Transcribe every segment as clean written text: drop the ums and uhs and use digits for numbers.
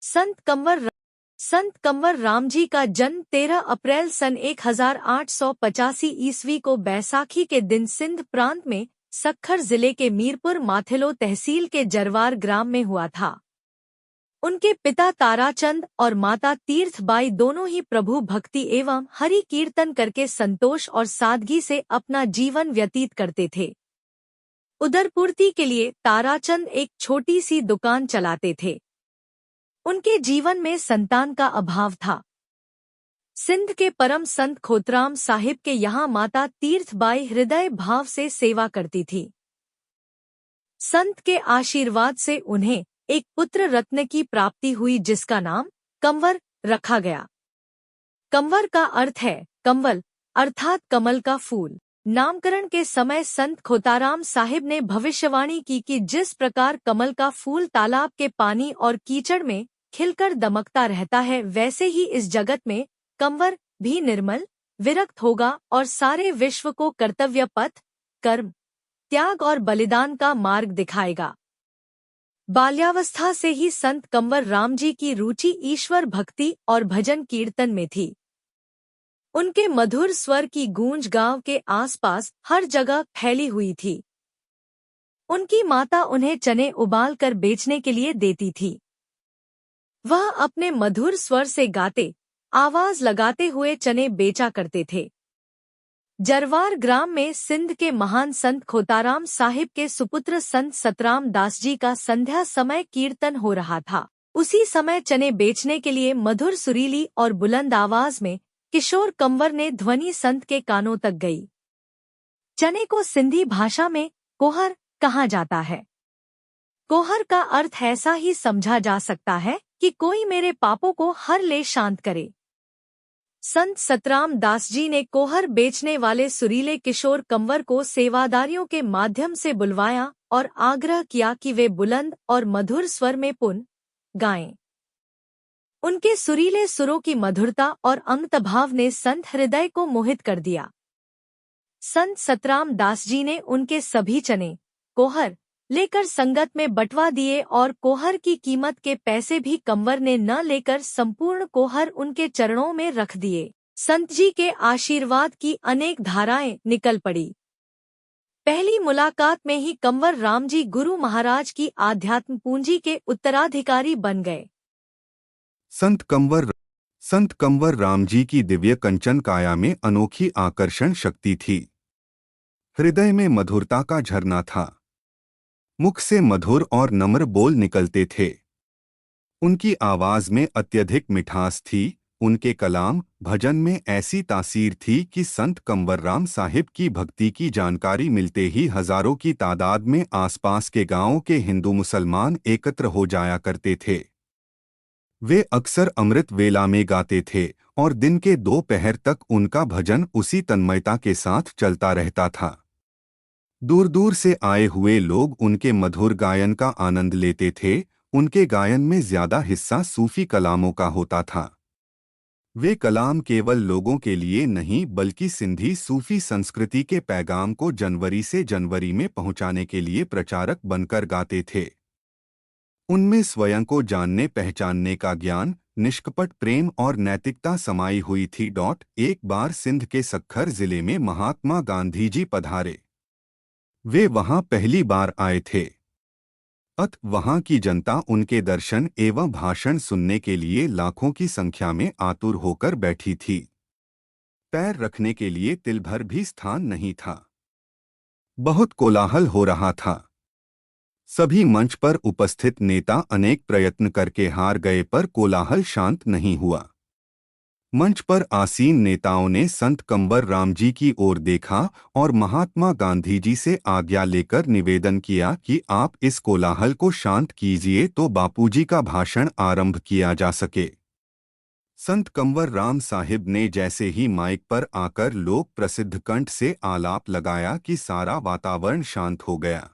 संत कंवर राम जी का जन्म 13 अप्रैल सन 1885 ईस्वी को बैसाखी के दिन सिंध प्रांत में सक्खर जिले के मीरपुर माथिलो तहसील के जरवार ग्राम में हुआ था। उनके पिता ताराचंद और माता तीर्थबाई दोनों ही प्रभु भक्ति एवं हरि कीर्तन करके संतोष और सादगी से अपना जीवन व्यतीत करते थे। उदरपूर्ति के लिए ताराचंद एक छोटी सी दुकान चलाते थे। उनके जीवन में संतान का अभाव था। सिंध के परम संत खोतराम साहिब के यहाँ माता तीर्थबाई हृदय भाव से सेवा करती थी। संत के आशीर्वाद से उन्हें एक पुत्र रत्न की प्राप्ति हुई जिसका नाम कंवर रखा गया। कंवर का अर्थ है कंवल अर्थात कमल का फूल। नामकरण के समय संत खोताराम साहिब ने भविष्यवाणी की कि जिस प्रकार कमल का फूल तालाब के पानी और कीचड़ में खिलकर दमकता रहता है, वैसे ही इस जगत में कंवर भी निर्मल विरक्त होगा और सारे विश्व को कर्तव्य पथ, कर्म, त्याग और बलिदान का मार्ग दिखाएगा। बाल्यावस्था से ही संत कंवर राम जी की रुचि ईश्वर भक्ति और भजन कीर्तन में थी। उनके मधुर स्वर की गूंज गांव के आसपास हर जगह फैली हुई थी। उनकी माता उन्हें चने उबाल कर बेचने के लिए देती थी। वह अपने मधुर स्वर से गाते, आवाज लगाते हुए चने बेचा करते थे। जरवार ग्राम में सिंध के महान संत खोताराम साहिब के सुपुत्र संत सतराम दास जी का संध्या समय कीर्तन हो रहा था। उसी समय चने बेचने के लिए मधुर सुरीली और बुलंद आवाज में किशोर कंवर ने ध्वनि संत के कानों तक गई। चने को सिंधी भाषा में कोहर कहा जाता है। कोहर का अर्थ ऐसा ही समझा जा सकता है कि कोई मेरे पापों को हर ले शांत करे। संत सतराम दास जी ने कोहर बेचने वाले सुरीले किशोर कंवर को सेवादारियों के माध्यम से बुलवाया और आग्रह किया कि वे बुलंद और मधुर स्वर में पुन गाएं। उनके सुरीले सुरों की मधुरता और अंतभाव ने संत हृदय को मोहित कर दिया। संत सतराम दास जी ने उनके सभी चने कोहर लेकर संगत में बंटवा दिए और कोहर की कीमत के पैसे भी कंवर ने न लेकर संपूर्ण कोहर उनके चरणों में रख दिए। संत जी के आशीर्वाद की अनेक धाराएं निकल पड़ी। पहली मुलाकात में ही कंवर राम जी गुरु महाराज की आध्यात्म पूंजी के उत्तराधिकारी बन गए। संत कंवर राम जी की दिव्य कंचन काया में अनोखी आकर्षण शक्ति थी। हृदय में मधुरता का झरना था। मुख से मधुर और नम्र बोल निकलते थे। उनकी आवाज में अत्यधिक मिठास थी। उनके कलाम भजन में ऐसी तासीर थी कि संत कंवरराम साहिब की भक्ति की जानकारी मिलते ही हजारों की तादाद में आसपास के गांवों के हिंदू मुसलमान एकत्र हो जाया करते थे। वे अक्सर अमृत वेला में गाते थे और दिन के 2 पहर तक उनका भजन उसी तन्मयता के साथ चलता रहता था। दूर दूर से आए हुए लोग उनके मधुर गायन का आनंद लेते थे। उनके गायन में ज्यादा हिस्सा सूफी कलामों का होता था। वे कलाम केवल लोगों के लिए नहीं बल्कि सिंधी सूफी संस्कृति के पैगाम को जनवरी से जनवरी में पहुंचाने के लिए प्रचारक बनकर गाते थे। उनमें स्वयं को जानने पहचानने का ज्ञान, निष्कपट प्रेम और नैतिकता समाई हुई थी। एक बार सिंध के सक्खर जिले में महात्मा गांधी जी पधारे। वे वहां पहली बार आए थे। वहां की जनता उनके दर्शन एवं भाषण सुनने के लिए लाखों की संख्या में आतुर होकर बैठी थी। पैर रखने के लिए तिल भर भी स्थान नहीं था। बहुत कोलाहल हो रहा था। सभी मंच पर उपस्थित नेता अनेक प्रयत्न करके हार गए पर कोलाहल शांत नहीं हुआ। मंच पर आसीन नेताओं ने संत कंवर राम जी की ओर देखा और महात्मा गांधी जी से आज्ञा लेकर निवेदन किया कि आप इस कोलाहल को शांत कीजिए तो बापूजी का भाषण आरंभ किया जा सके। संत कंवर राम साहिब ने जैसे ही माइक पर आकर लोक प्रसिद्ध कंठ से आलाप लगाया कि सारा वातावरण शांत हो गया।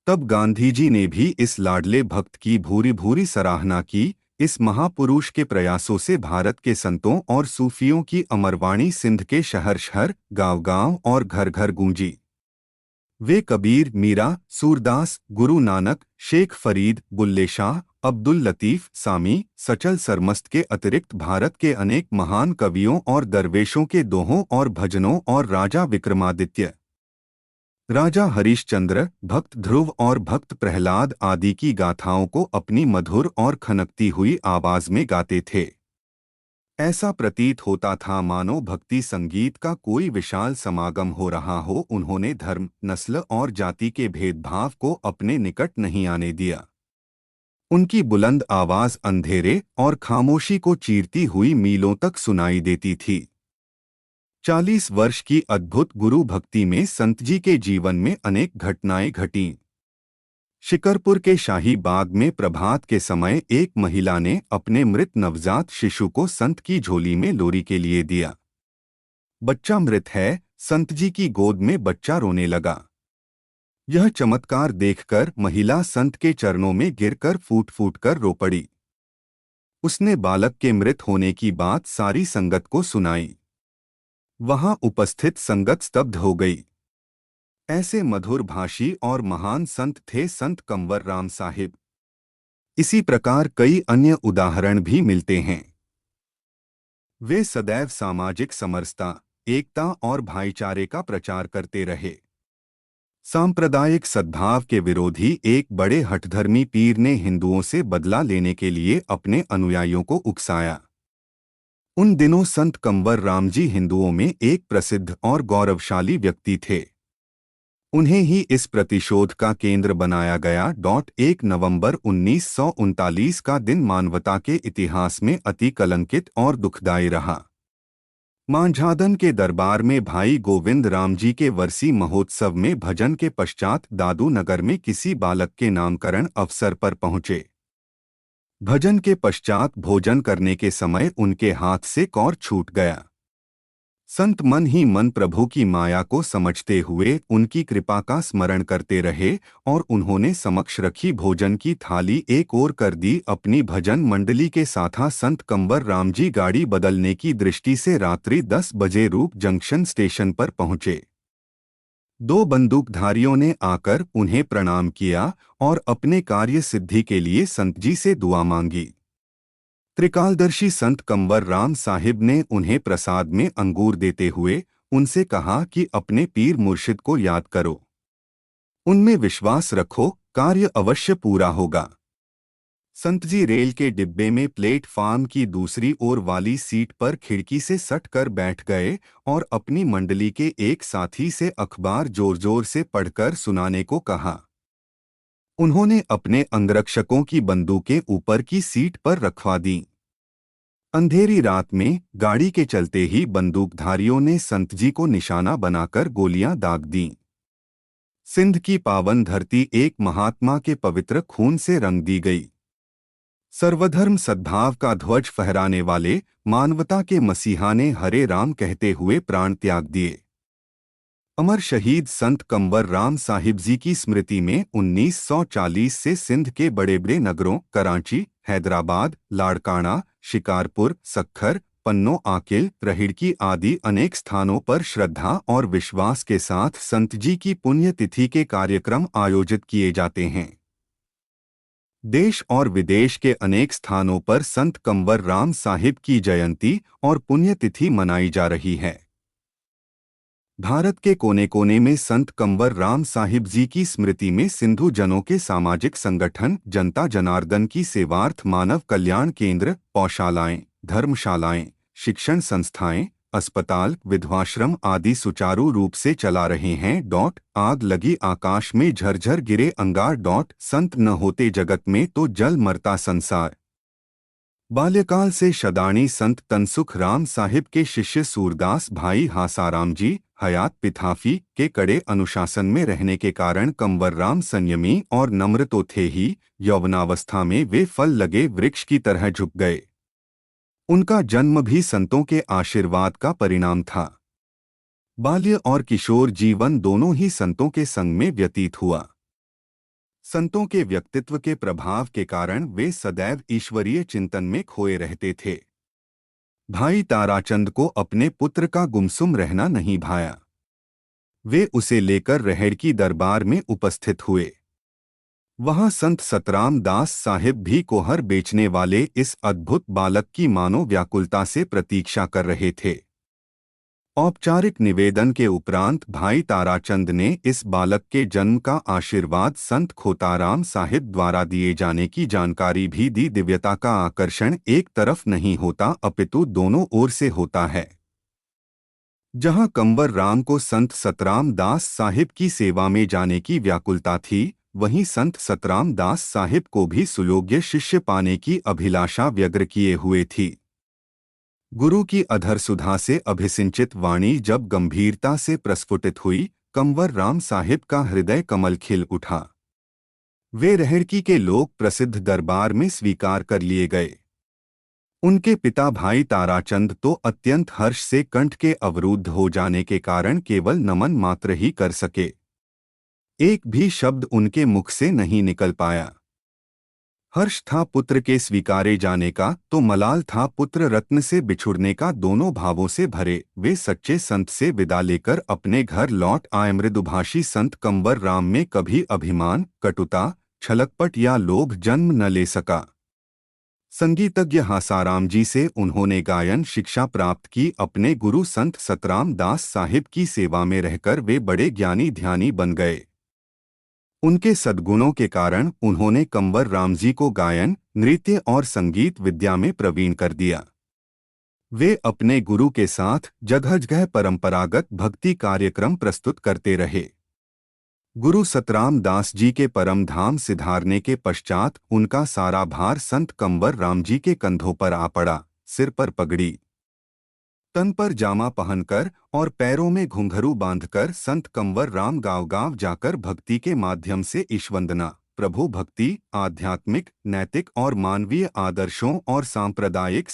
तब गांधी जी ने भी इस लाडले भक्त की भूरी भूरी सराहना की। इस महापुरुष के प्रयासों से भारत के संतों और सूफियों की अमरवाणी सिंध के शहर शहर, गांव गांव और घर घर गूंजी। वे कबीर, मीरा, सूरदास, गुरु नानक, शेख फरीद, बुल्ले शाह अब्दुल लतीफ सामी, सचल सरमस्त के अतिरिक्त भारत के अनेक महान कवियों और दरवेशों के दोहों और भजनों और राजा विक्रमादित्य, राजा हरिश्चंद्र, भक्त ध्रुव और भक्त प्रहलाद आदि की गाथाओं को अपनी मधुर और खनकती हुई आवाज में गाते थे। ऐसा प्रतीत होता था मानो भक्ति संगीत का कोई विशाल समागम हो रहा हो। उन्होंने धर्म, नस्ल और जाति के भेदभाव को अपने निकट नहीं आने दिया। उनकी बुलंद आवाज अंधेरे और खामोशी को चीरती हुई मीलों तक सुनाई देती थी। 40 वर्ष की अद्भुत गुरु भक्ति में संत जी के जीवन में अनेक घटनाएं घटीं। शिकरपुर के शाही बाग में प्रभात के समय एक महिला ने अपने मृत नवजात शिशु को संत की झोली में लोरी के लिए दिया। बच्चा मृत है, संत जी की गोद में बच्चा रोने लगा। यह चमत्कार देखकर महिला संत के चरणों में गिरकर फूट फूट कर रो पड़ी। उसने बालक के मृत होने की बात सारी संगत को सुनाई। वहां उपस्थित संगत स्तब्ध हो गई। ऐसे मधुर भाषी और महान संत थे संत कंवर राम साहिब। इसी प्रकार कई अन्य उदाहरण भी मिलते हैं। वे सदैव सामाजिक समरसता, एकता और भाईचारे का प्रचार करते रहे। सांप्रदायिक सद्भाव के विरोधी एक बड़े हठधर्मी पीर ने हिंदुओं से बदला लेने के लिए अपने अनुयायियों को उकसाया। उन दिनों संत कंवर राम जी हिंदुओं में एक प्रसिद्ध और गौरवशाली व्यक्ति थे। उन्हें ही इस प्रतिशोध का केंद्र बनाया गया। 1 नवंबर 1939 का दिन मानवता के इतिहास में अति कलंकित और दुखदायी रहा। मांझादन के दरबार में भाई गोविंद राम जी के वर्सी महोत्सव में भजन के पश्चात दादू नगर में किसी बालक के नामकरण अवसर पर पहुंचे। भजन के पश्चात भोजन करने के समय उनके हाथ से कौर छूट गया। संत मन ही मन प्रभु की माया को समझते हुए उनकी कृपा का स्मरण करते रहे और उन्होंने समक्ष रखी भोजन की थाली एक ओर कर दी। अपनी भजन मंडली के साथ संत कंवर राम जी गाड़ी बदलने की दृष्टि से रात्रि 10 बजे रूप जंक्शन स्टेशन पर पहुंचे। 2 बंदूकधारियों ने आकर उन्हें प्रणाम किया और अपने कार्य सिद्धि के लिए संत जी से दुआ मांगी। त्रिकालदर्शी संत कंवर राम साहिब ने उन्हें प्रसाद में अंगूर देते हुए उनसे कहा कि अपने पीर मुर्शिद को याद करो, उनमें विश्वास रखो, कार्य अवश्य पूरा होगा। संत जी रेल के डिब्बे में प्लेटफार्म की दूसरी ओर वाली सीट पर खिड़की से सट कर बैठ गए और अपनी मंडली के एक साथी से अखबार जोर जोर से पढ़कर सुनाने को कहा। उन्होंने अपने अंगरक्षकों की बंदूकें ऊपर की सीट पर रखवा दी। अंधेरी रात में गाड़ी के चलते ही बंदूकधारियों ने संत जी को निशाना बनाकर गोलियां दाग दीं। सिंध की पावन धरती एक महात्मा के पवित्र खून से रंग दी गई। सर्वधर्म सद्भाव का ध्वज फहराने वाले मानवता के मसीहा ने हरे राम कहते हुए प्राण त्याग दिए। अमर शहीद संत कंवर राम साहिब जी की स्मृति में 1940 से सिंध के बड़े बड़े नगरों कराची, हैदराबाद, लाड़काना, शिकारपुर, सक्खर, पन्नो, आकिल, रहिड़की आदि अनेक स्थानों पर श्रद्धा और विश्वास के साथ संत जी की पुण्यतिथि के कार्यक्रम आयोजित किए जाते हैं। देश और विदेश के अनेक स्थानों पर संत कंवर राम साहिब की जयंती और पुण्यतिथि मनाई जा रही है। भारत के कोने कोने में संत कंवर राम साहिब जी की स्मृति में सिंधु जनों के सामाजिक संगठन, जनता जनार्दन की सेवार्थ मानव कल्याण केंद्र, पौशालाएं, धर्मशालाएं, शिक्षण संस्थाएं, अस्पताल, विधवाश्रम आदि सुचारू रूप से चला रहे हैं। आग लगी आकाश में झरझर गिरे अंगार। संत न होते जगत में तो जल मरता संसार। बाल्यकाल से शदानी संत तनसुख राम साहिब के शिष्य सूरदास भाई हासाराम जी हयात पिथाफी के कड़े अनुशासन में रहने के कारण कंवर राम संयमी और नम्र तो थे ही, यौवनावस्था में वे फल लगे वृक्ष की तरह झुक गए। उनका जन्म भी संतों के आशीर्वाद का परिणाम था। बाल्य और किशोर जीवन दोनों ही संतों के संग में व्यतीत हुआ। संतों के व्यक्तित्व के प्रभाव के कारण वे सदैव ईश्वरीय चिंतन में खोए रहते थे। भाई ताराचंद को अपने पुत्र का गुमसुम रहना नहीं भाया। वे उसे लेकर रहेड़ की दरबार में उपस्थित हुए। वहां संत सतराम दास साहिब भी कोहर बेचने वाले इस अद्भुत बालक की मानो व्याकुलता से प्रतीक्षा कर रहे थे। औपचारिक निवेदन के उपरांत भाई ताराचंद ने इस बालक के जन्म का आशीर्वाद संत खोताराम साहिब द्वारा दिए जाने की जानकारी भी दी। दिव्यता का आकर्षण एक तरफ नहीं होता अपितु दोनों ओर से होता है। जहां कंवर राम को संत सतराम दास साहिब की सेवा में जाने की व्याकुलता थी, वहीं संत सतराम दास साहिब को भी सुयोग्य शिष्य पाने की अभिलाषा व्यग्र किए हुए थी। गुरु की अधर सुधा से अभिसिंचित वाणी जब गंभीरता से प्रस्फुटित हुई, कंवर राम साहिब का हृदय कमल खिल उठा। वे रहड़की के लोक प्रसिद्ध दरबार में स्वीकार कर लिए गए। उनके पिता भाई ताराचंद तो अत्यंत हर्ष से कंठ के अवरुद्ध हो जाने के कारण केवल नमन मात्र ही कर सके। एक भी शब्द उनके मुख से नहीं निकल पाया। हर्ष था पुत्र के स्वीकारे जाने का, तो मलाल था पुत्र रत्न से बिछुड़ने का। दोनों भावों से भरे वे सच्चे संत से विदा लेकर अपने घर लौट आए। मृदुभाषी संत कंवर राम में कभी अभिमान, कटुता, छलकपट या लोभ जन्म न ले सका। संगीतज्ञ हासाराम जी से उन्होंने गायन शिक्षा प्राप्त की। अपने गुरु संत सतराम दास साहिब की सेवा में रहकर वे बड़े ज्ञानी ध्यानी बन गए। उनके सद्गुणों के कारण उन्होंने कंवर राम जी को गायन, नृत्य और संगीत विद्या में प्रवीण कर दिया। वे अपने गुरु के साथ जगह जगह परंपरागत भक्ति कार्यक्रम प्रस्तुत करते रहे। गुरु सतराम दास जी के परम धाम सिधारने के पश्चात उनका सारा भार संत कंवर राम जी के कंधों पर आ पड़ा। सिर पर पगड़ी, तन पर जामा पहनकर और पैरों में घुंघरू बांधकर संत कंवर राम गांव-गांव जाकर भक्ति के माध्यम से ईशवंदना, प्रभु भक्ति, आध्यात्मिक, नैतिक और मानवीय आदर्शों और सांप्रदायिक